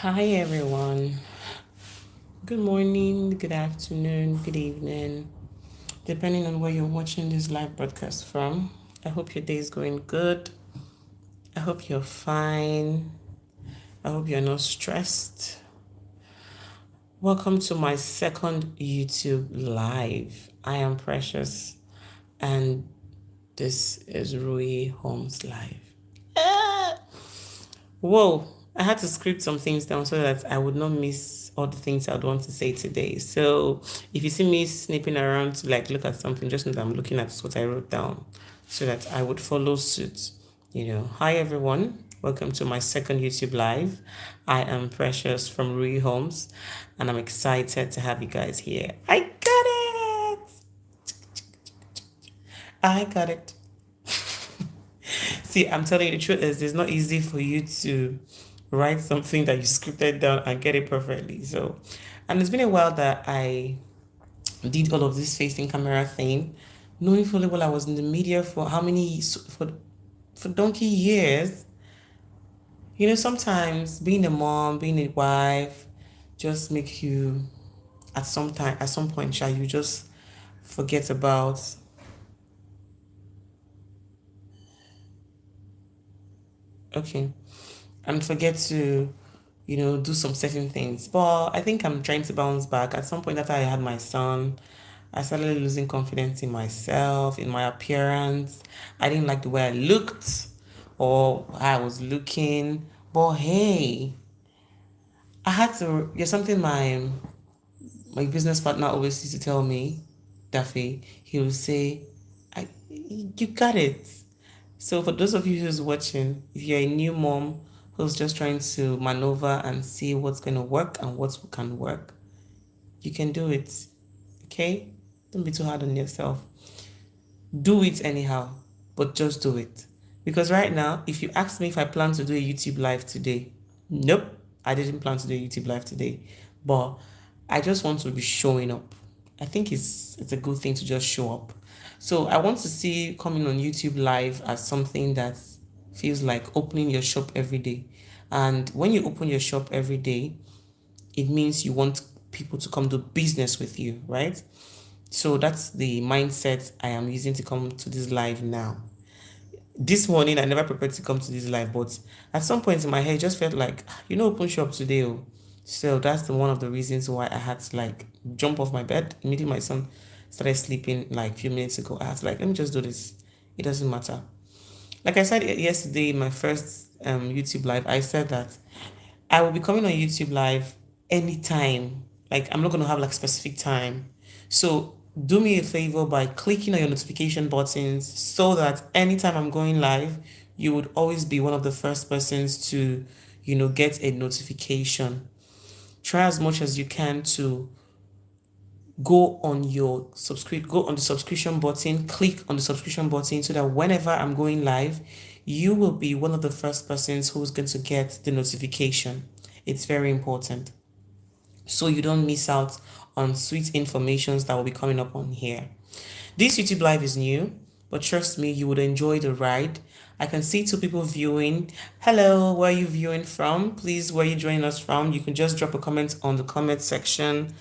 Hi everyone. Good morning, good afternoon, good evening, depending on where you're watching this live broadcast from. I hope your day is going good. I hope you're fine. I hope you're not stressed. Welcome to my second YouTube live. I am Precious and this is Ruyi Homes Live. Ah! Whoa, I had to script some things down so that I would not miss all the things I'd want to say today. So if you see me snipping around to look at something, just know that I'm looking at what I wrote down so that I would follow suit. Hi everyone. Welcome to my second YouTube live. I am Precious from Ruyi Homes and I'm excited to have you guys here. I got it. I got it. See, I'm telling you, the truth is, it's not easy for you to write something that you scripted down and get it perfectly. So, and it's been a while that I did all of this facing camera thing, knowing fully well I was in the media for how many for donkey years. Sometimes being a mom, being a wife, just make you at some point, shall you just forget about okay and forget to do some certain things. But I think I'm trying to bounce back. At some point after I had my son, I started losing confidence in myself, in my appearance. I didn't like the way I looked or how I was looking. But hey, I had to, there's something my business partner always used to tell me, Daffy. He would say, you got it. So for those of you who's watching, if you're a new mom who's just trying to maneuver and see what's going to work and what can work, you can do it. Okay? Don't be too hard on yourself. Do it anyhow, but just do it. Because right now, if you ask me if I plan to do a YouTube live today, nope, I didn't plan to do a YouTube live today. But I just want to be showing up. I think it's a good thing to just show up. So I want to see coming on YouTube live as something that feels like opening your shop every day. And when you open your shop every day, it means you want people to come do business with you, right? So that's the mindset I am using to come to this live now. This morning, I never prepared to come to this live, but at some point in my head, it just felt like, open shop today. Oh. So that's one of the reasons why I had to jump off my bed. Immediately my son started sleeping like a few minutes ago. I had to let me just do this. It doesn't matter. Like I said yesterday in my first YouTube live, I said that I will be coming on YouTube live anytime. Like I'm not gonna have specific time. So do me a favor by clicking on your notification buttons so that anytime I'm going live, you would always be one of the first persons to, get a notification. Try as much as you can to go on the subscription button, click on the subscription button so that whenever I'm going live, you will be one of the first persons who's going to get the notification. It's very important so you don't miss out on sweet informations that will be coming up on here. This YouTube live is new, but trust me, you would enjoy the ride. I can see two people viewing. Hello, where are you viewing from? Please, where are you joining us from? You can just drop a comment on the comment section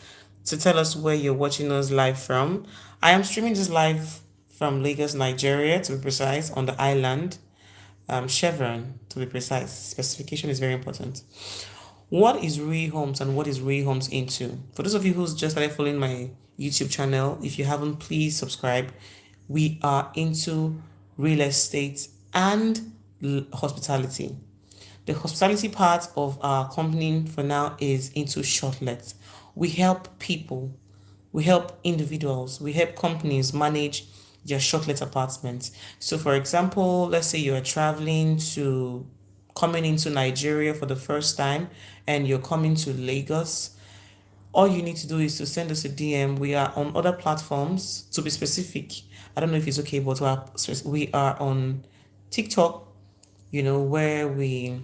to tell us where you're watching us live from. I am streaming this live from Lagos, Nigeria, to be precise, on the island, Chevron, to be precise. Specification is very important. What is Ruyi Homes and what is Ruyi Homes into? For those of you who's just started following my YouTube channel, if you haven't, please subscribe. We are into real estate and hospitality. The hospitality part of our company for now is into shortlets. We help people, we help individuals, we help companies manage their shortlet apartments. So, for example, let's say you are coming into Nigeria for the first time and you're coming to Lagos. All you need to do is to send us a DM. We are on other platforms. To be specific, I don't know if it's okay, but we are on TikTok, where we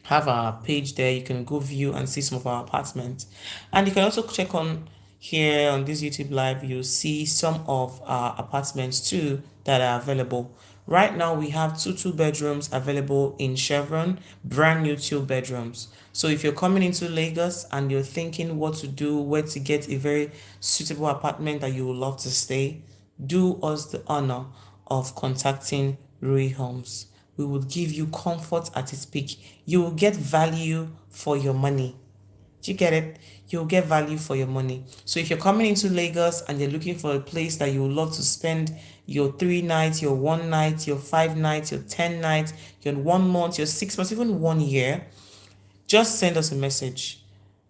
have our page there. You can go view and see some of our apartments. And you can also check on here on this YouTube live, you'll see some of our apartments too that are available. Right now, we have two bedrooms available in Chevron, brand new two bedrooms. So if you're coming into Lagos and you're thinking what to do, where to get a very suitable apartment that you would love to stay, do us the honor of contacting Ruyi Homes. We will give you comfort at its peak. You will get value for your money. Do you get it? You'll get value for your money. So if you're coming into Lagos and you're looking for a place that you would love to spend your 3 nights, your 1 night, your 5 nights, your 10 nights, your 1 month, your 6 months, even 1 year, just send us a message.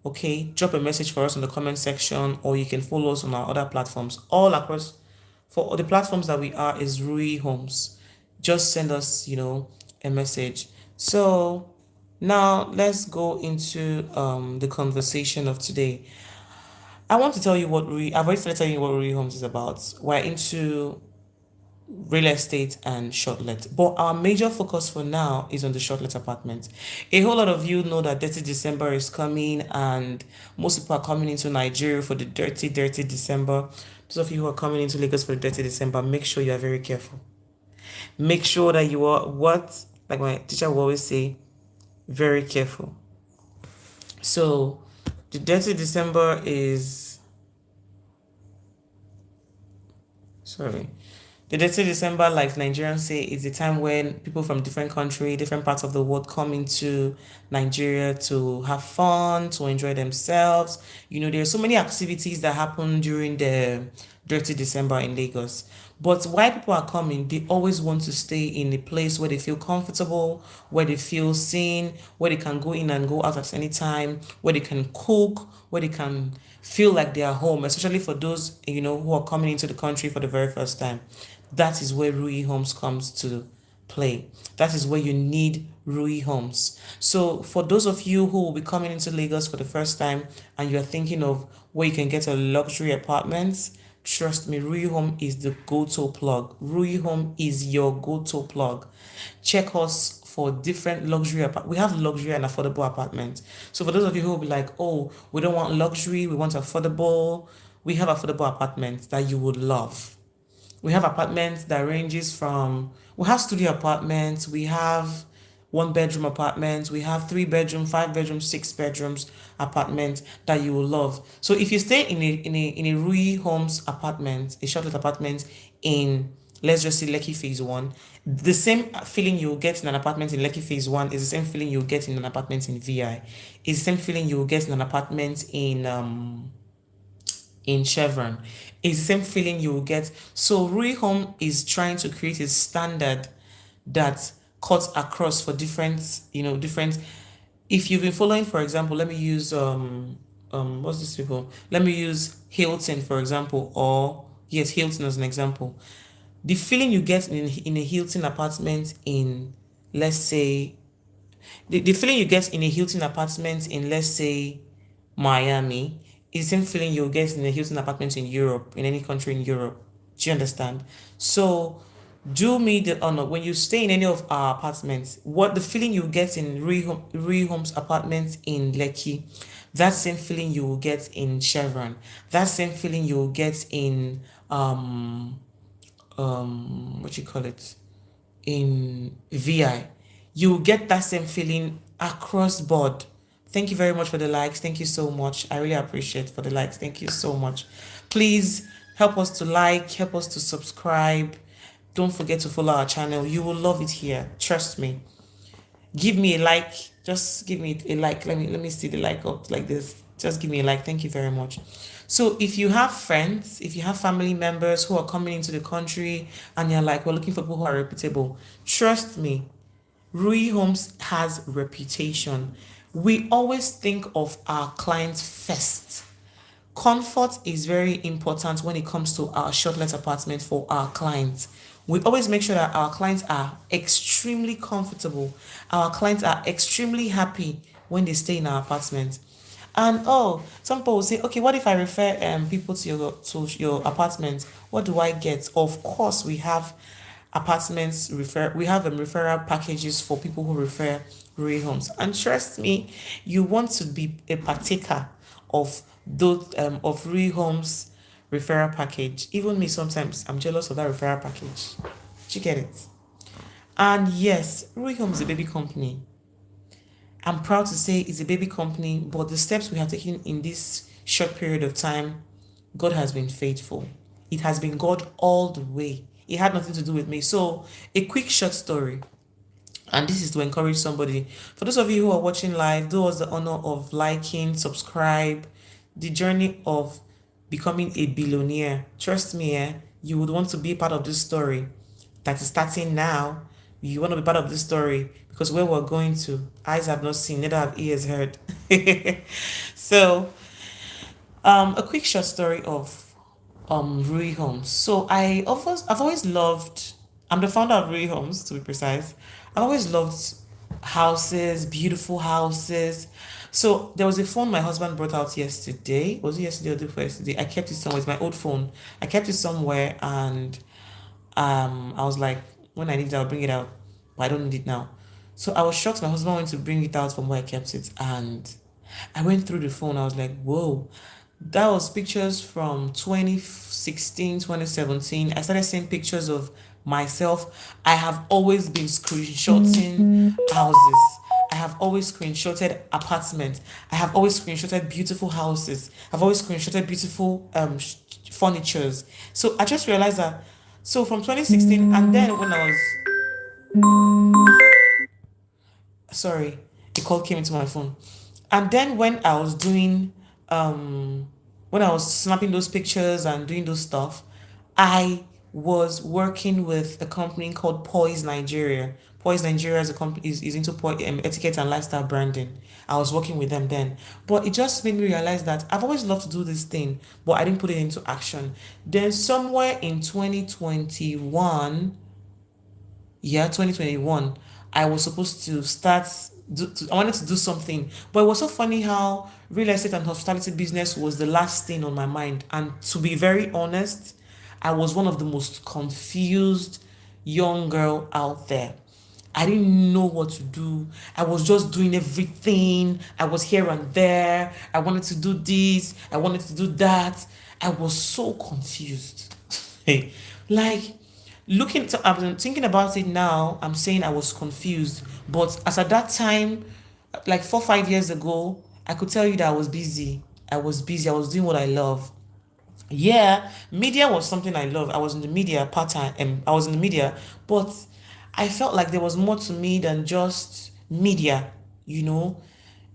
Okay, drop a message for us in the comment section, or you can follow us on our other platforms. All across for the platforms that we are is Ruyi Homes. Just send us, a message. So now let's go into the conversation of today. I want to tell you what I've already started telling you what Ruyi Homes is about. We're into real estate and shortlet. But our major focus for now is on the shortlet apartment. A whole lot of you know that Dirty December is coming, and most people are coming into Nigeria for the dirty December. Those of you who are coming into Lagos for the dirty December, make sure you are very careful. Make sure that you are like my teacher will always say, very careful. So the dirty December is sorry. The dirty December, like Nigerians say, is the time when people from different country, different parts of the world come into Nigeria to have fun, to enjoy themselves. There's so many activities that happen during the dirty December in Lagos. But why people are coming, they always want to stay in a place where they feel comfortable, where they feel seen, where they can go in and go out at any time, where they can cook, where they can feel like they are home, especially for those, who are coming into the country for the very first time. That is where Ruyi Homes comes to play. That is where you need Ruyi Homes. So for those of you who will be coming into Lagos for the first time and you're thinking of where you can get a luxury apartment, trust me, Ruyi Home is the go-to plug. Ruyi Home is your go-to plug. Check us for different luxury apartments. We have luxury and affordable apartments. So for those of you who will be like, oh, we don't want luxury, we want affordable, we have affordable apartments that you would love. We have apartments that ranges from, we have studio apartments, we have 1 bedroom apartments, we have 3 bedroom, 5 bedroom, 6 bedrooms apartments that you will love. So if you stay in a Ruyi Homes apartment, a shortlet apartment in, let's just say, Lekki Phase 1, the same feeling you'll get in an apartment in Lekki Phase 1 is the same feeling you'll get in an apartment in VI. It's the same feeling you'll get in an apartment in Chevron. It's the same feeling you will get. So Ruyi Home is trying to create a standard that cuts across for different. If you've been following, for example, let me use what's this people? Let me use Hilton, for example, or yes, Hilton as an example. The feeling you get in a Hilton apartment in, let's say, the feeling you get in a Hilton apartment in, let's say, Miami is the same feeling you'll get in a Hilton apartment in Europe, in any country in Europe. Do you understand? So do me the honor when you stay in any of our apartments, what the feeling you get in Ruyi Homes apartments in Lekki, that same feeling you will get in Chevron, that same feeling you will get in what you call it, in VI. You will get that same feeling across board. Thank you very much for the likes. Thank you so much. I really appreciate for the likes. Thank you so much. Please help us to like, help us to subscribe. Don't forget to follow our channel. You will love it here. Trust me. Give me a like. Just give me a like. Let me see the like up like this. Just give me a like. Thank you very much. So if you have friends, if you have family members who are coming into the country and you're like, we're looking for people who are reputable, trust me, Ruyi Homes has reputation. We always think of our clients first. Comfort is very important when it comes to our shortlet apartment for our clients. We always make sure that our clients are extremely comfortable. Our clients are extremely happy when they stay in our apartment. And some people will say, okay, what if I refer people to your apartment? What do I get? Of course, we have referral packages for people who refer Ruyi Homes. And trust me, you want to be a partaker of those of Ruyi Homes referral package. Even me, sometimes I'm jealous of that referral package. Do you get it? And yes, Ruyi Home is a baby company. I'm proud to say it's a baby company, but the steps we have taken in this short period of time, God has been faithful. It has been God all the way. It had nothing to do with me. So, a quick short story, and this is to encourage somebody. For those of you who are watching live, do us the honor of liking, subscribe. The journey of becoming a billionaire. Trust me, you would want to be part of this story that is starting now. You want to be part of this story because where we're going to, eyes have not seen, neither have ears heard. So, a quick short story of Ruyi Homes. So I've always loved. I'm the founder of Ruyi Homes, to be precise. I've always loved houses, beautiful houses. So there was a phone my husband brought out yesterday. Was it yesterday or the day before yesterday? I kept it somewhere. It's my old phone. I kept it somewhere, and I was like, when I need it, I'll bring it out, but I don't need it now. So I was shocked. My husband went to bring it out from where I kept it, and I went through the phone. I was like, whoa, that was pictures from 2016, 2017. I started seeing pictures of myself. I have always been screenshotting houses. I have always screenshotted apartments. I have always screenshotted beautiful houses. I've always screenshotted beautiful furnitures. So I just realized that. So from 2016, and then when I was sorry, a call came into my phone. And then when I was snapping those pictures and doing those stuff, I was working with a company called Poise Nigeria. Poise Nigeria is a company is into etiquette and lifestyle branding. I was working with them then. But it just made me realize that I've always loved to do this thing, but I didn't put it into action. Then somewhere in 2021, yeah, 2021, I was supposed to I wanted to do something, but it was so funny how real estate and hospitality business was the last thing on my mind. And to be very honest, I was one of the most confused young girl out there. I didn't know what to do. I was just doing everything. I was here and there. I wanted to do this. I wanted to do that. I was so confused. Like, I'm thinking about it now. I'm saying I was confused, but as at that time, like 4 5 years ago, I could tell you that I was busy. I was busy. I was doing what I love. Yeah, media was something I love. I was in the media part time. I was in the media, but I felt like there was more to me than just media. You know,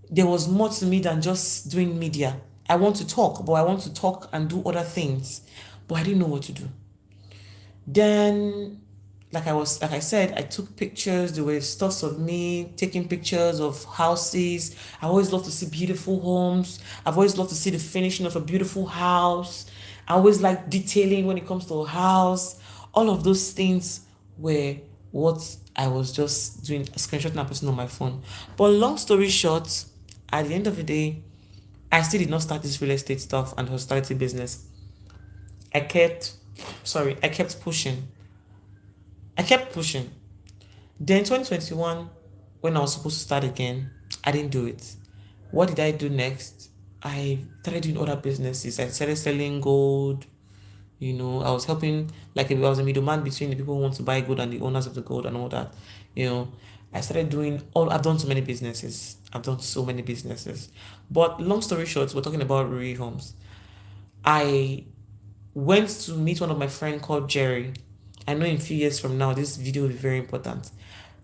there was more to me than just doing media. I want to talk, but I want to talk and do other things, but I didn't know what to do. Then, like I said, I took pictures. There were stuffs of me taking pictures of houses. I always love to see beautiful homes. I've always loved to see the finishing of a beautiful house. I always like detailing when it comes to a house. All of those things were what I was just doing, screenshotting and posting on my phone. But long story short, at the end of the day, I still did not start this real estate stuff and hospitality business. I kept, I kept pushing. I kept pushing. Then 2021, when I was supposed to start again, I didn't do it. What did I do next? I started doing other businesses. I started selling gold. I was helping, like I was a middleman between the people who want to buy gold and the owners of the gold and all that. You know, I've done so many businesses. I've done so many businesses. But long story short, we're talking about Ruyi Homes. I went to meet one of my friend called Jerry. I know in a few years from now, this video will be very important.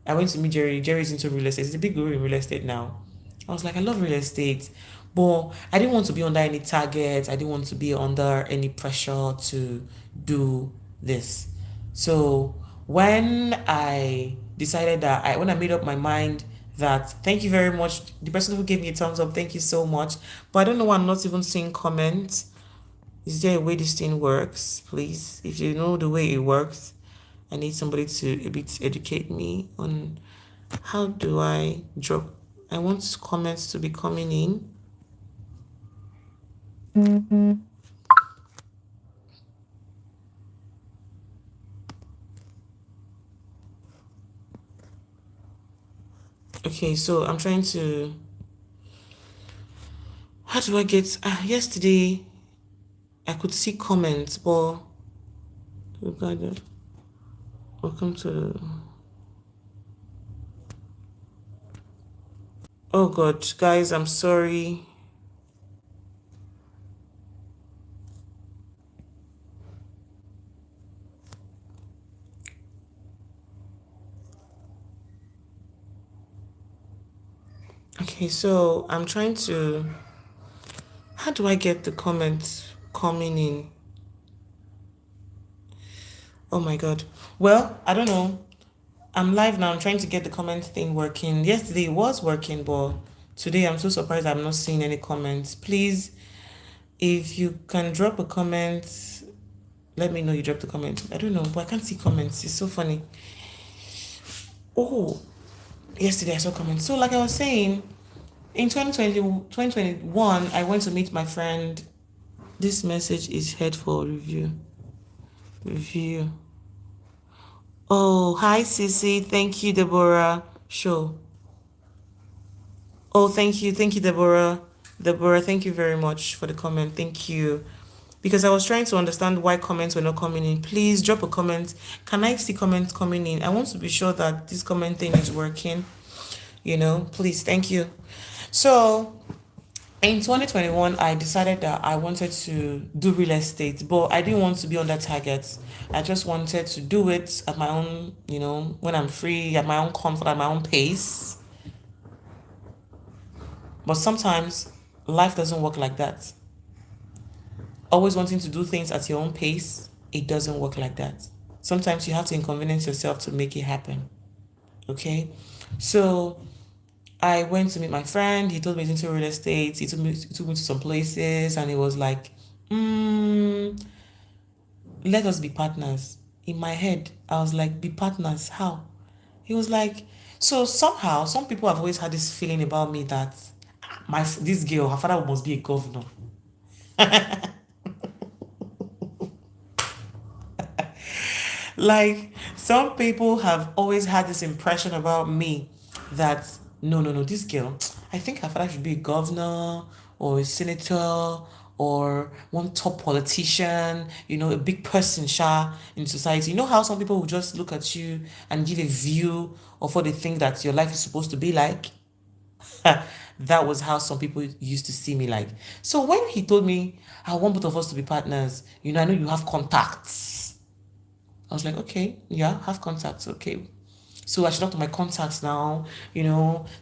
I went to meet Jerry. Jerry's into real estate. He's a big guru in real estate now. I was like, I love real estate, but I didn't want to be under any target. I didn't want to be under any pressure to do this. So when I made up my mind that thank you very much, the person who gave me a thumbs up, thank you so much. But I don't know why I'm not even seeing comments. Is there a way this thing works, please? If you know the way it works, I need somebody to a bit educate me on how do I drop. I want comments to be coming in. Okay, so I'm trying to. How do I get? Yesterday, I could see comments, but welcome to. Oh God, guys, I'm sorry. Okay, so I'm trying to. How do I get the comments coming in? Oh my God. Well, I don't know. I'm live now. I'm trying to get the comment thing working. Yesterday it was working, but today I'm so surprised I'm not seeing any comments. Please, if you can drop a comment, let me know you dropped a comment. I don't know, but I can't see comments. It's so funny. Oh, yesterday I saw comments. So, like I was saying, in 2021, I went to meet my friend. This message is head for review. Review. Oh, hi, Sissy. Thank you, Deborah. Sure. Oh, thank you. Thank you, Deborah. Deborah, thank you very much for the comment. Thank you. Because I was trying to understand why comments were not coming in. Please drop a comment. Can I see comments coming in? I want to be sure that this comment thing is working. Please, thank you. So, in 2021, I decided that I wanted to do real estate, but I didn't want to be under target. I just wanted to do it at my own, when I'm free, at my own comfort, at my own pace. But sometimes life doesn't work like that. Always wanting to do things at your own pace, it doesn't work like that. Sometimes you have to inconvenience yourself to make it happen. Okay? So I went to meet my friend. He told me he's into real estate. He took me to some places, and he was like, let us be partners. In my head, I was like, be partners? How? He was like, so somehow, some people have always had this feeling about me that this girl, her father must be a governor. Like, some people have always had this impression about me that no, no, no, this girl, I think her father should be a governor or a senator or one top politician, a big person, in society. You know how some people will just look at you and give a view of what they think that your life is supposed to be like? That was how some people used to see me like. So when he told me, I want both of us to be partners, I know you have contacts. I was like, okay, yeah, have contacts, okay. So I should talk to my contacts now,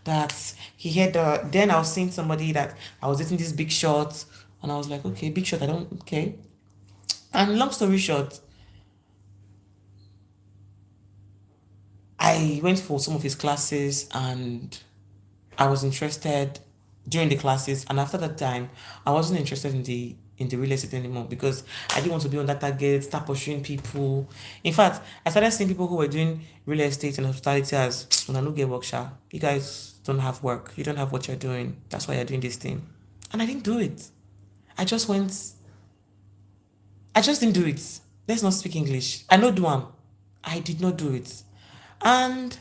that he had then I was seeing somebody that I was dating this big shot, and I was like, okay, big shot, I don't, okay. And long story short, I went for some of his classes and I was interested during the classes, and after that time, I wasn't interested in the real estate anymore because I didn't want to be on that target, start pursuing people. In fact, I started seeing people who were doing real estate and hospitality as when I don't get work, sha. You guys don't have work. You don't have what you're doing. That's why you're doing this thing. And I didn't do it. I just went. I just didn't do it. Let's not speak English. I know do one. I did not do it. And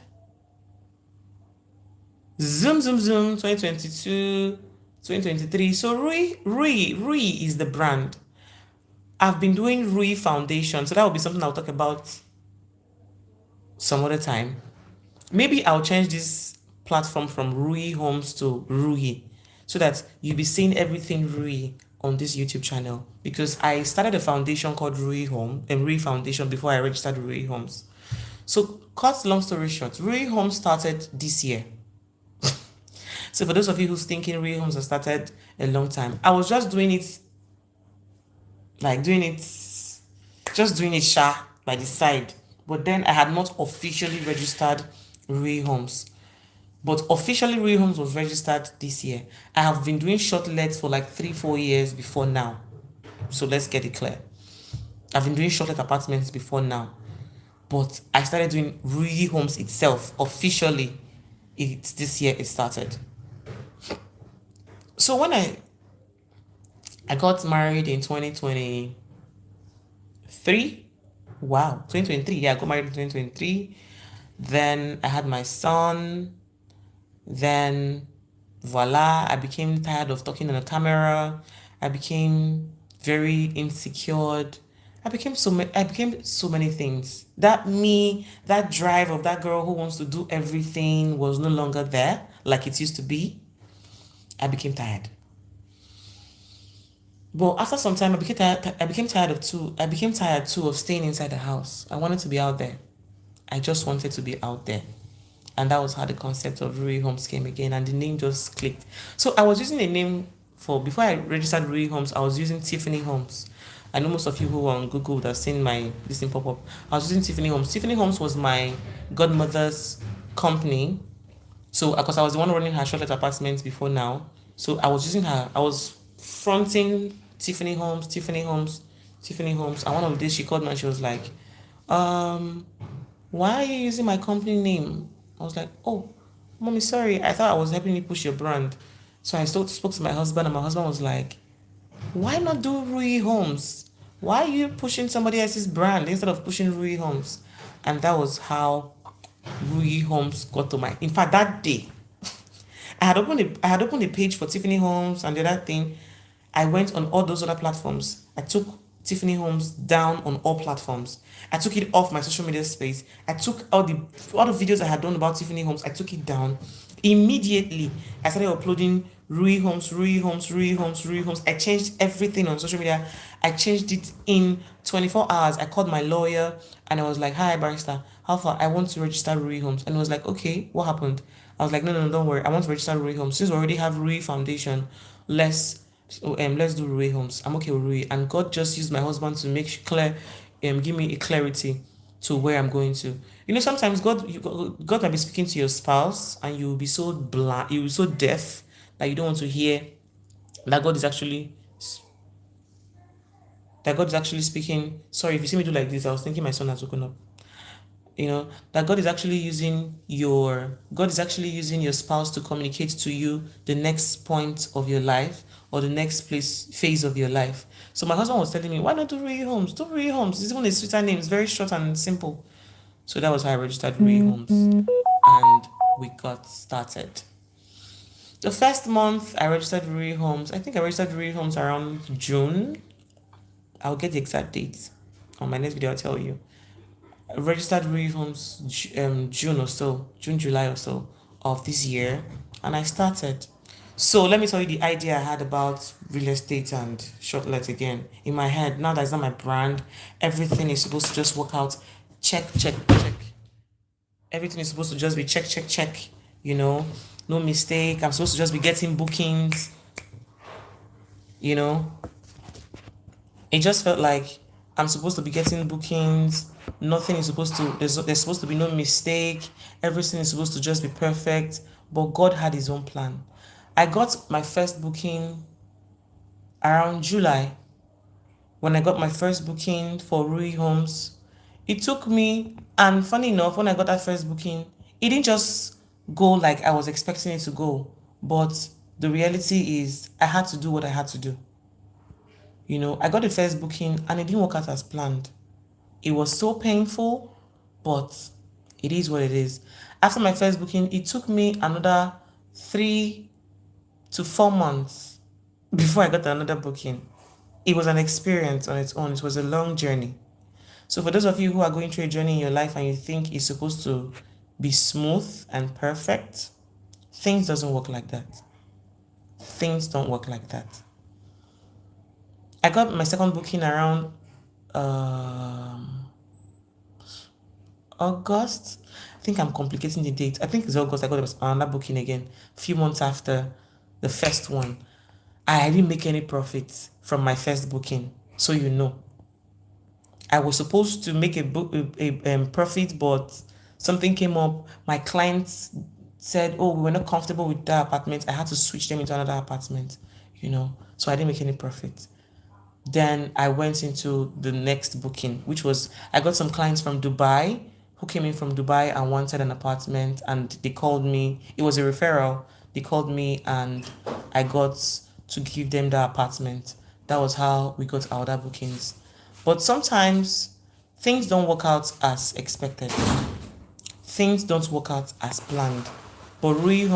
zoom, zoom, zoom, 2022, 2023. So Ruyi is the brand. I've been doing Ruyi Foundation, so that will be something I'll talk about some other time. Maybe I'll change this platform from Ruyi Homes to Ruyi so that you'll be seeing everything Ruyi on this YouTube channel, because I started a foundation called Ruyi Home and Ruyi Foundation before I registered Ruyi Homes. So, cut long story short, Ruyi Homes started this year. So for those of you who's thinking Ruyi Homes has started a long time, I was just doing it, like just doing it by the side. But then I had not officially registered Ruyi Homes. But officially Ruyi Homes was registered this year. I have been doing short lets for like 3-4 years before now. So let's get it clear. I've been doing short let apartments before now. But I started doing Ruyi Homes itself officially. It's this year it started. So when I got married in 2023. Wow, 2023. Yeah, I got married in 2023. Then I had my son. Then voila, I became tired of talking on the camera. I became very insecure. I became so many things. That drive of that girl who wants to do everything was no longer there like it used to be. I became tired. But after some time, I became tired of too. I became tired too of staying inside the house. I wanted to be out there. I just wanted to be out there. And that was how the concept of Ruyi Homes came again, and the name just clicked. So I was using a name before I registered Ruyi Homes, I was using Tiffany Homes. I know most of you who are on Google would have seen my this thing pop up. I was using Tiffany Homes. Tiffany Homes was my godmother's company. So, because I was the one running her shortlet apartments before now. So I was using her. I was fronting Tiffany Homes, Tiffany Homes, Tiffany Homes. And one of the days she called me and she was like, why are you using my company name? I was like, oh, mommy, sorry. I thought I was helping you push your brand. So I spoke to my husband, and my husband was like, why not do Ruyi Homes? Why are you pushing somebody else's brand instead of pushing Ruyi Homes? And that was how Ruyi Homes got to my. In fact, that day, I had opened a page for Tiffany Homes and the other thing. I went on all those other platforms. I took Tiffany Homes down on all platforms. I took it off my social media space. I took all the videos I had done about Tiffany Homes. I took it down. Immediately, I started uploading Ruyi Homes, Ruyi Homes, Ruyi Homes, Ruyi Homes. I changed everything on social media. I changed it in 24 hours. I called my lawyer and I was like, hi, barrister, how far? I want to register Ruyi Homes. And he was like, okay, what happened? I was like, no, don't worry. I want to register Ruyi Homes. Since we already have Ruyi Foundation, let's do Ruyi Homes. I'm okay with Ruyi. And God just used my husband to make clear, give me a clarity to where I'm going to. You know, sometimes God might be speaking to your spouse and you'll be so blind, you'll be so deaf that you don't want to hear that God is actually speaking. Sorry, if you see me do like this, I was thinking my son has woken up. You know, that God is actually using your spouse to communicate to you the next point of your life or the next phase of your life. So my husband was telling me, why not do Ruyi Homes? Do Ruyi Homes. It's even a sweeter name. It's very short and simple. So that was how I registered Ruyi Homes, and we got started. The first month I registered Ruyi Homes, I think I registered Ruyi Homes around June. I'll get the exact date on my next video. I'll tell you. I registered Ruyi Homes June or so, June, July or so of this year, and I started. So let me tell you the idea I had about real estate and shortlet again. In my head, now that it's not my brand, everything is supposed to just work out. Check, check, check. Everything is supposed to just be check, check, check. You know, no mistake. I'm supposed to just be getting bookings. You know, it just felt like I'm supposed to be getting bookings. Nothing is supposed to, there's supposed to be no mistake. Everything is supposed to just be perfect. But God had his own plan. I got my first booking around July. When I got my first booking for Ruyi Homes, it took me, and funny enough, when I got that first booking, it didn't just go like I was expecting it to go. But the reality is, I had to do what I had to do. You know, I got the first booking and it didn't work out as planned. It was so painful, but it is what it is. After my first booking, it took me another 3 to 4 months before I got another booking. It was an experience on its own. It was a long journey. So for those of you who are going through a journey in your life and you think it's supposed to be smooth and perfect, things doesn't work like that. Things don't work like that. I got my second booking around August. I think I'm complicating the date. I think it's August. I got another booking again. A few months after the first one. I didn't make any profit from my first booking. So you know. I was supposed to make a profit, but something came up. My clients said, oh, we were not comfortable with that apartment. I had to switch them into another apartment, you know. So I didn't make any profit. Then I went into the next booking, which was, I got some clients from Dubai who came in from Dubai and wanted an apartment, and they called me. It was a referral. They called me and I got to give them the apartment. That was how we got our other bookings. But sometimes things don't work out as expected. Things don't work out as planned. But Ruyi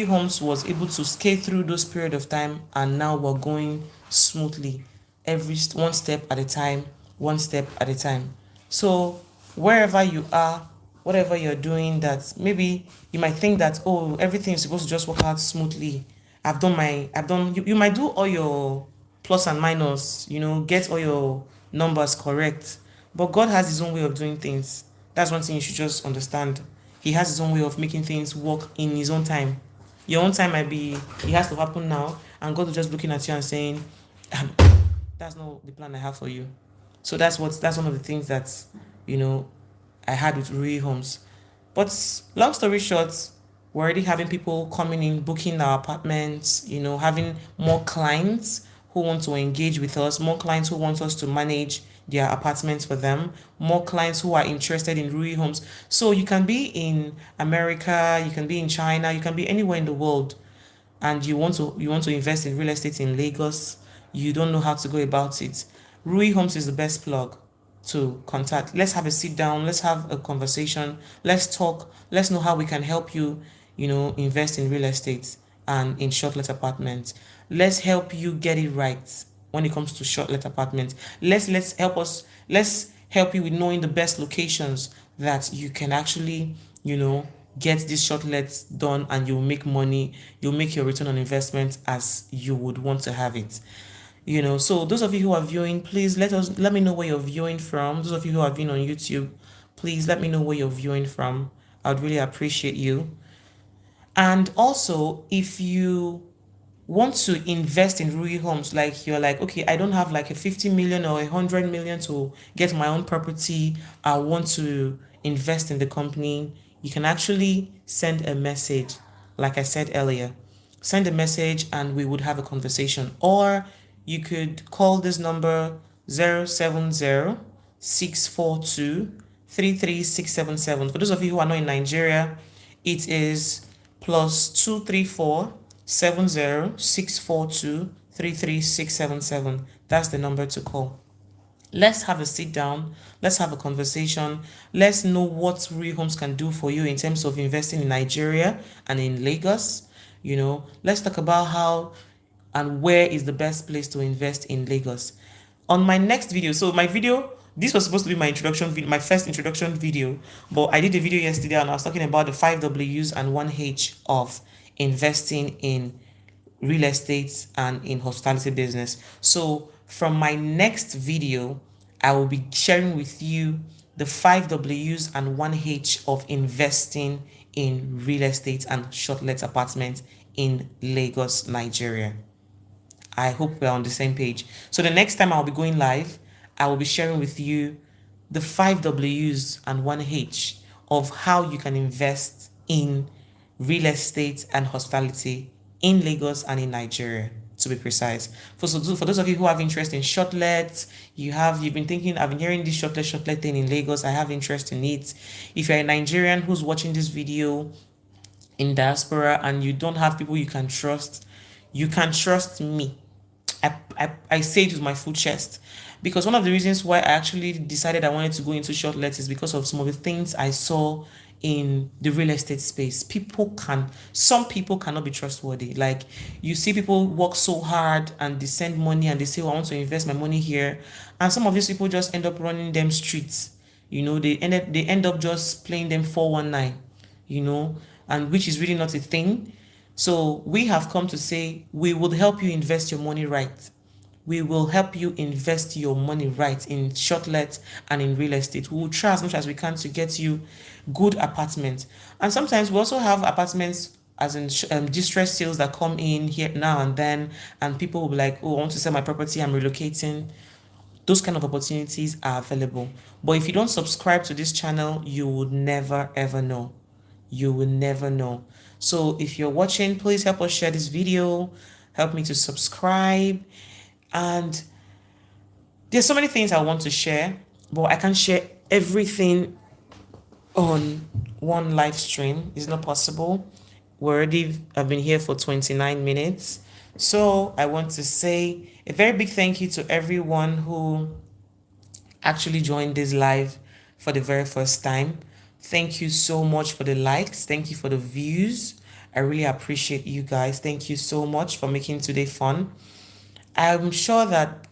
Homes was able to skate through those period of time, and now we're going smoothly, one step at a time, one step at a time. So wherever you are, whatever you're doing, that maybe you might think that, oh, everything is supposed to just work out smoothly. You might do all your plus and minus, get all your numbers correct. But God has his own way of doing things. That's one thing you should just understand. He has his own way of making things work in his own time. Your own time might be, it has to happen now, and God is just looking at you and saying, that's not the plan I have for you. So that's one of the things that, you know, I had with Ruyi Homes. But long story short, we're already having people coming in, booking our apartments, having more clients who want to engage with us, more clients who want us to manage their apartments for them, more clients who are interested in Ruyi Homes. So you can be in America, you can be in China, you can be anywhere in the world, and you want to invest in real estate in Lagos, you don't know how to go about it. Ruyi Homes is the best plug to contact. Let's have a sit down, let's have a conversation, let's talk, let's know how we can help you, invest in real estate and in short let apartments. Let's help you get it right when it comes to short let apartments. Let's help you with knowing the best locations that you can actually, get these short lets done, and you'll make money, you'll make your return on investment as you would want to have it. So those of you who are viewing, please let me know where you're viewing from. Those of you who are viewing on YouTube, please let me know where you're viewing from. I'd really appreciate you. And also, if you want to invest in Ruyi Homes, like you're like, okay, I don't have like a 50 million or 100 million to get my own property, I want to invest in the company, you can actually send a message. Like I said earlier, send a message and we would have a conversation. Or you could call this number 070 642 33677. For those of you who are not in Nigeria, it is +234 70 642 33677. That's the number to call. Let's have a sit down. Let's have a conversation. Let's know what Ruyi Homes can do for you in terms of investing in Nigeria and in Lagos. Let's talk about how and where is the best place to invest in Lagos. On my next video, so my video, this was supposed to be my introduction video, my first introduction video, but I did a video yesterday and I was talking about the 5 W's and 1 H of investing in real estate and in hospitality business. So from my next video, I will be sharing with you the 5 W's and 1 H of investing in real estate and short let apartments in Lagos, Nigeria. I hope we're on the same page. So the next time I'll be going live, I will be sharing with you the 5 W's and 1 H of how you can invest in real estate and hospitality in Lagos and in Nigeria, to be precise. For those of you who have interest in shortlets, you've been thinking, I've been hearing this shortlet thing in Lagos, I have interest in it. If you're a Nigerian who's watching this video in diaspora and you don't have people you can trust me. I say it with my full chest, because one of the reasons why I actually decided I wanted to go into shortlets is because of some of the things I saw in the real estate space. Some people cannot be trustworthy. Like, you see people work so hard and they send money and they say, oh, I want to invest my money here, and some of these people just end up running them streets. They end up just playing them 419, and which is really not a thing. So we have come to say we will help you invest your money right. We will help you invest your money right in shortlet and in real estate. We will try as much as we can to get you good apartments. And sometimes we also have apartments as in distress sales that come in here now and then, and people will be like, oh, I want to sell my property, I'm relocating. Those kind of opportunities are available. But if you don't subscribe to this channel, you would never ever know. You will never know. So if you're watching, please help us share this video, help me to subscribe. And there's so many things I want to share, but I can't share everything on one live stream. It's not possible. I've been here for 29 minutes. So I want to say a very big thank you to everyone who actually joined this live for the very first time. Thank you so much for the likes. Thank you for the views. I really appreciate you guys. Thank you so much for making today fun. I'm sure that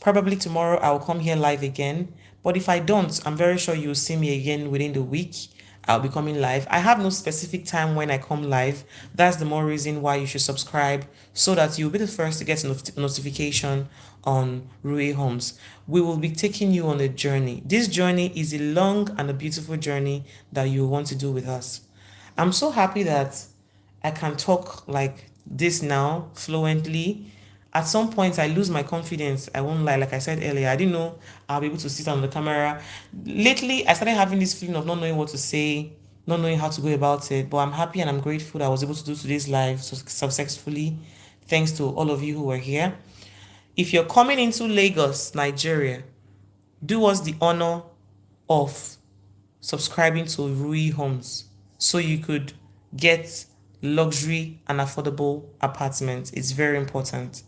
probably tomorrow I'll come here live again, But if I don't, I'm very sure you'll see me again within the week. I'll be coming live. I have no specific time when I come live. That's the more reason why you should subscribe so that you'll be the first to get a notification on Ruyi Homes. We will be taking you on a journey. This journey is a long and a beautiful journey that you want to do with us. I'm so happy that I can talk like this now fluently. At some point, I lose my confidence. I won't lie. Like I said earlier, I didn't know I'll be able to sit on the camera. Lately, I started having this feeling of not knowing what to say, not knowing how to go about it. But I'm happy and I'm grateful that I was able to do today's live successfully. Thanks to all of you who were here. If you're coming into Lagos, Nigeria, do us the honor of subscribing to Ruyi Homes so you could get luxury and affordable apartments. It's very important.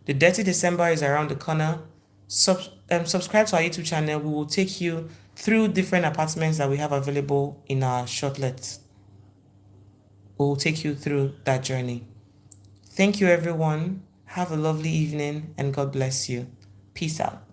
The Dirty December is around the corner. Subscribe to our YouTube channel. We will take you through different apartments that we have available in our shortlets. We will take you through that journey. Thank you, everyone. Have a lovely evening and God bless you. Peace out.